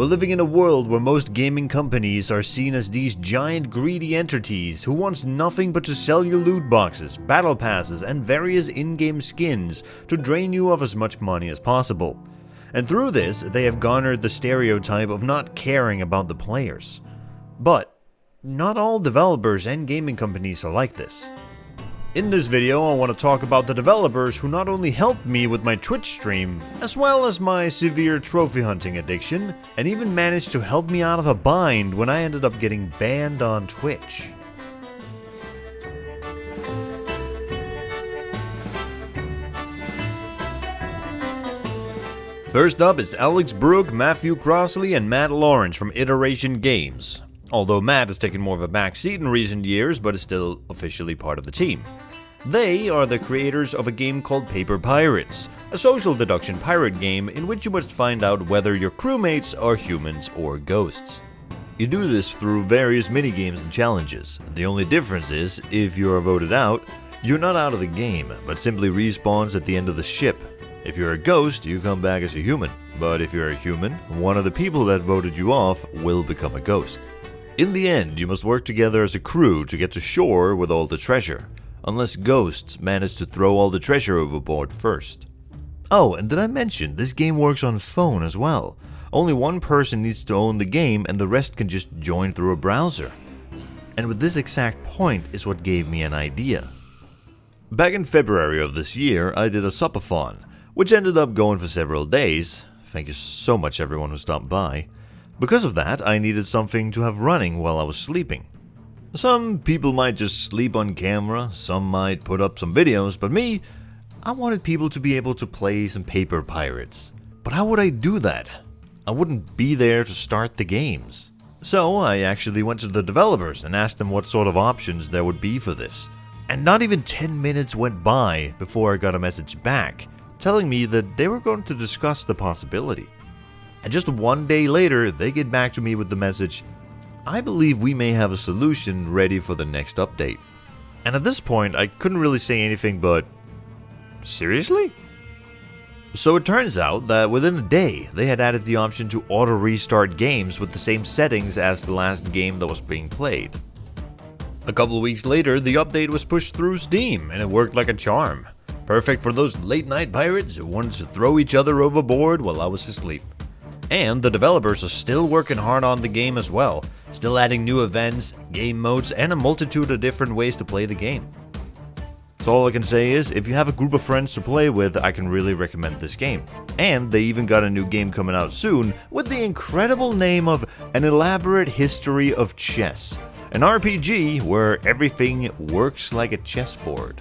We're living in a world where most gaming companies are seen as these giant greedy entities who want nothing but to sell you loot boxes, battle passes, and various in-game skins to drain you of as much money as possible. And through this, they have garnered the stereotype of not caring about the players. But not all developers and gaming companies are like this. In this video, I want to talk about the developers who not only helped me with my Twitch stream, as well as my severe trophy hunting addiction, and even managed to help me out of a bind when I ended up getting banned on Twitch. First up is Alex Brook, Matthew Crossley, and Matt Lawrence from Iteration Games. Although Matt has taken more of a backseat in recent years, but is still officially part of the team. They are the creators of a game called Paper Pirates, a social deduction pirate game in which you must find out whether your crewmates are humans or ghosts. You do this through various minigames and challenges. The only difference is, if you are voted out, you're not out of the game, but simply respawns at the end of the ship. If you're a ghost, you come back as a human, but if you're a human, one of the people that voted you off will become a ghost. In the end, you must work together as a crew to get to shore with all the treasure, unless ghosts manage to throw all the treasure overboard first. Oh, and did I mention this game works on phone as well? Only one person needs to own the game and the rest can just join through a browser. And with this exact point is what gave me an idea. Back in February of this year, I did a supathon, which ended up going for several days. Thank you so much everyone who stopped by. Because of that, I needed something to have running while I was sleeping. Some people might just sleep on camera, some might put up some videos, but me, I wanted people to be able to play some Paper Pirates. But how would I do that? I wouldn't be there to start the games. So I actually went to the developers and asked them what sort of options there would be for this. And not even 10 minutes went by before I got a message back, telling me that they were going to discuss the possibility. And just one day later, they get back to me with the message, "I believe we may have a solution ready for the next update." And at this point, I couldn't really say anything but, seriously? So it turns out that within a day, they had added the option to auto-restart games with the same settings as the last game that was being played. A couple of weeks later, the update was pushed through Steam, and it worked like a charm. Perfect for those late-night pirates who wanted to throw each other overboard while I was asleep. And the developers are still working hard on the game as well, still adding new events, game modes, and a multitude of different ways to play the game. So all I can say is, if you have a group of friends to play with, I can really recommend this game. And they even got a new game coming out soon with the incredible name of An Elaborate History of Chess, an RPG where everything works like a chessboard.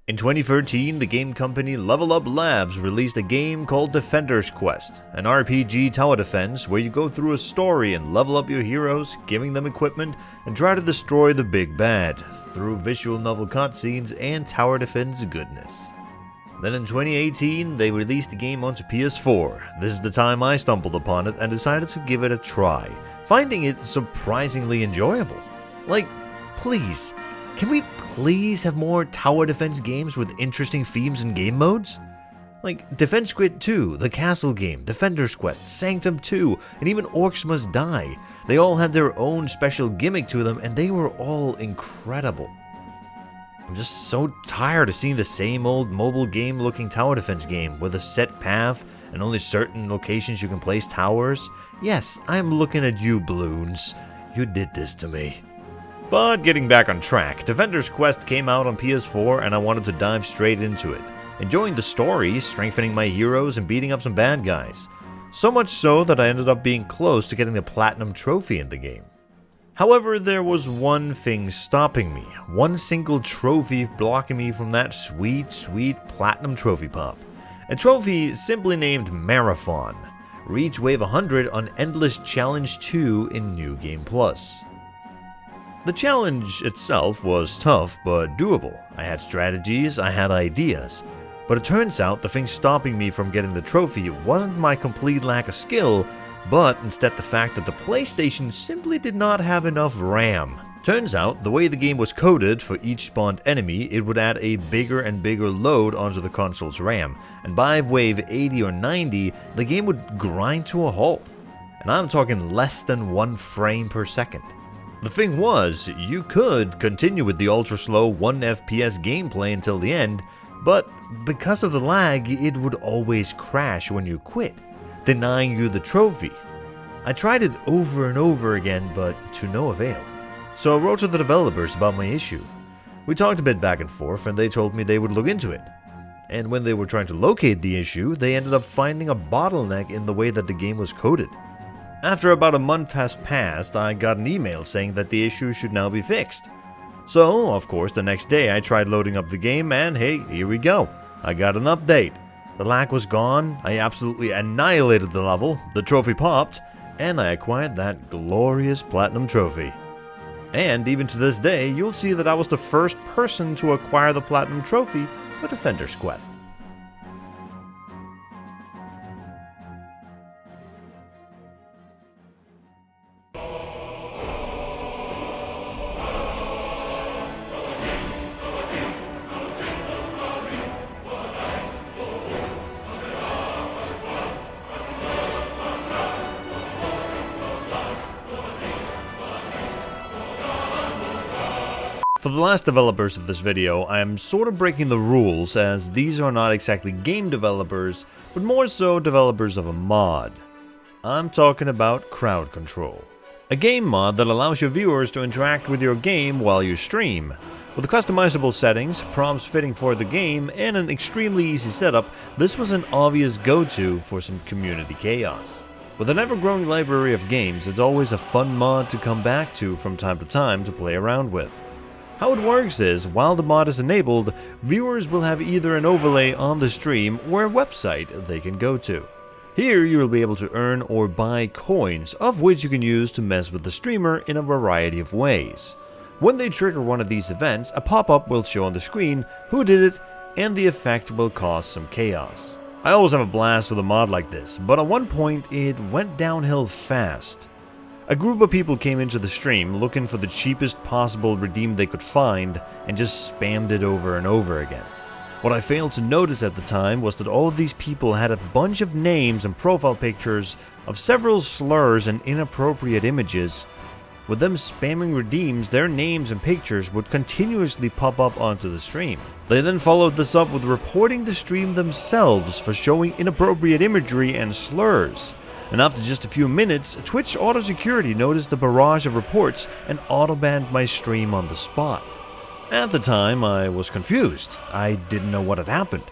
In 2013, the game company Level Up Labs released a game called Defender's Quest, an RPG tower defense where you go through a story and level up your heroes, giving them equipment, and try to destroy the big bad through visual novel cutscenes and tower defense goodness. Then in 2018, they released the game onto PS4. This is the time I stumbled upon it and decided to give it a try, finding it surprisingly enjoyable. Like, please, can we please have more tower defense games with interesting themes and game modes? Like Defense Grid 2, the Castle game, Defender's Quest, Sanctum 2, and even Orcs Must Die. They all had their own special gimmick to them and they were all incredible. I'm just so tired of seeing the same old mobile game looking tower defense game with a set path and only certain locations you can place towers. Yes, I'm looking at you, Bloons. You did this to me. But getting back on track, Defender's Quest came out on PS4 and I wanted to dive straight into it, enjoying the story, strengthening my heroes, and beating up some bad guys. So much so that I ended up being close to getting the Platinum Trophy in the game. However, there was one thing stopping me, one single trophy blocking me from that sweet, sweet Platinum Trophy pop. A trophy simply named Marathon. Reach Wave 100 on Endless Challenge 2 in New Game Plus. The challenge itself was tough but doable. I had strategies, I had ideas. But it turns out the thing stopping me from getting the trophy wasn't my complete lack of skill, but instead the fact that the PlayStation simply did not have enough RAM. Turns out, the way the game was coded for each spawned enemy, it would add a bigger and bigger load onto the console's RAM, and by wave 80 or 90, the game would grind to a halt. And I'm talking less than 1 frame per second. The thing was, you could continue with the ultra-slow 1 FPS gameplay until the end, but because of the lag, it would always crash when you quit, denying you the trophy. I tried it over and over again, but to no avail. So I wrote to the developers about my issue. We talked a bit back and forth, and they told me they would look into it. And when they were trying to locate the issue, they ended up finding a bottleneck in the way that the game was coded. After about a month has passed, I got an email saying that the issue should now be fixed. So, of course, the next day I tried loading up the game, and hey, here we go. I got an update. The lag was gone, I absolutely annihilated the level, the trophy popped, and I acquired that glorious platinum trophy. And even to this day, you'll see that I was the first person to acquire the platinum trophy for Defender's Quest. For the last developers of this video, I am sort of breaking the rules, as these are not exactly game developers, but more so developers of a mod. I'm talking about Crowd Control, a game mod that allows your viewers to interact with your game while you stream. With customizable settings, prompts fitting for the game, and an extremely easy setup, this was an obvious go-to for some community chaos. With an ever-growing library of games, it's always a fun mod to come back to from time to time to play around with. How it works is, while the mod is enabled, viewers will have either an overlay on the stream or a website they can go to. Here you will be able to earn or buy coins, of which you can use to mess with the streamer in a variety of ways. When they trigger one of these events, a pop-up will show on the screen who did it, and the effect will cause some chaos. I always have a blast with a mod like this, but at one point it went downhill fast. A group of people came into the stream looking for the cheapest possible redeem they could find and just spammed it over and over again. What I failed to notice at the time was that all of these people had a bunch of names and profile pictures of several slurs and inappropriate images. With them spamming redeems, their names and pictures would continuously pop up onto the stream. They then followed this up with reporting the stream themselves for showing inappropriate imagery and slurs. And after just a few minutes, Twitch Auto Security noticed the barrage of reports and auto-banned my stream on the spot. At the time, I was confused. I didn't know what had happened.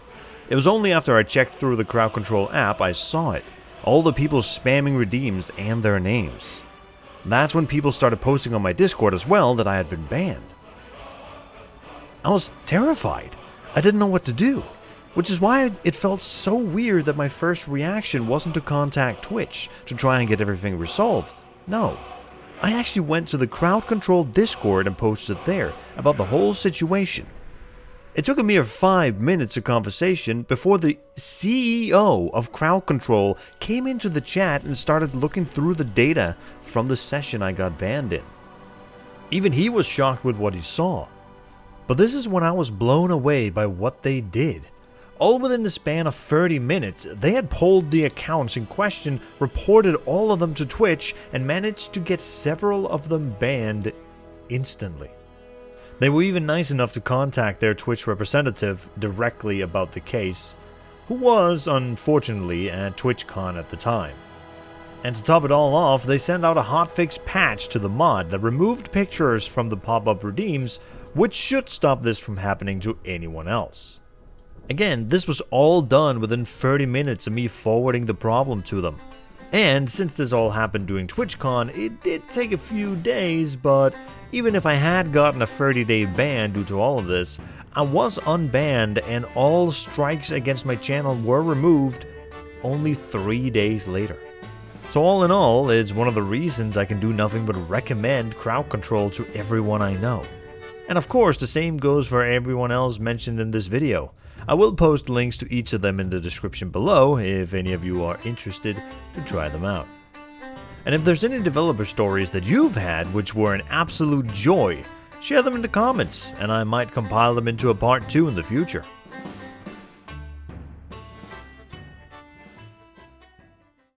It was only after I checked through the Crowd Control app I saw it. All the people spamming redeems and their names. That's when people started posting on my Discord as well that I had been banned. I was terrified. I didn't know what to do. Which is why it felt so weird that my first reaction wasn't to contact Twitch to try and get everything resolved. No. I actually went to the Crowd Control Discord and posted there about the whole situation. It took a mere 5 minutes of conversation before the CEO of Crowd Control came into the chat and started looking through the data from the session I got banned in. Even he was shocked with what he saw. But this is when I was blown away by what they did. All within the span of 30 minutes, they had pulled the accounts in question, reported all of them to Twitch, and managed to get several of them banned instantly. They were even nice enough to contact their Twitch representative directly about the case, who was, unfortunately, at TwitchCon at the time. And to top it all off, they sent out a hotfix patch to the mod that removed pictures from the pop-up redeems, which should stop this from happening to anyone else. Again, this was all done within 30 minutes of me forwarding the problem to them. And since this all happened during TwitchCon, it did take a few days, but even if I had gotten a 30-day ban due to all of this, I was unbanned and all strikes against my channel were removed only 3 days later. So all in all, it's one of the reasons I can do nothing but recommend Crowd Control to everyone I know. And of course, the same goes for everyone else mentioned in this video. I will post links to each of them in the description below if any of you are interested to try them out. And if there's any developer stories that you've had which were an absolute joy, share them in the comments, and I might compile them into a part 2 in the future.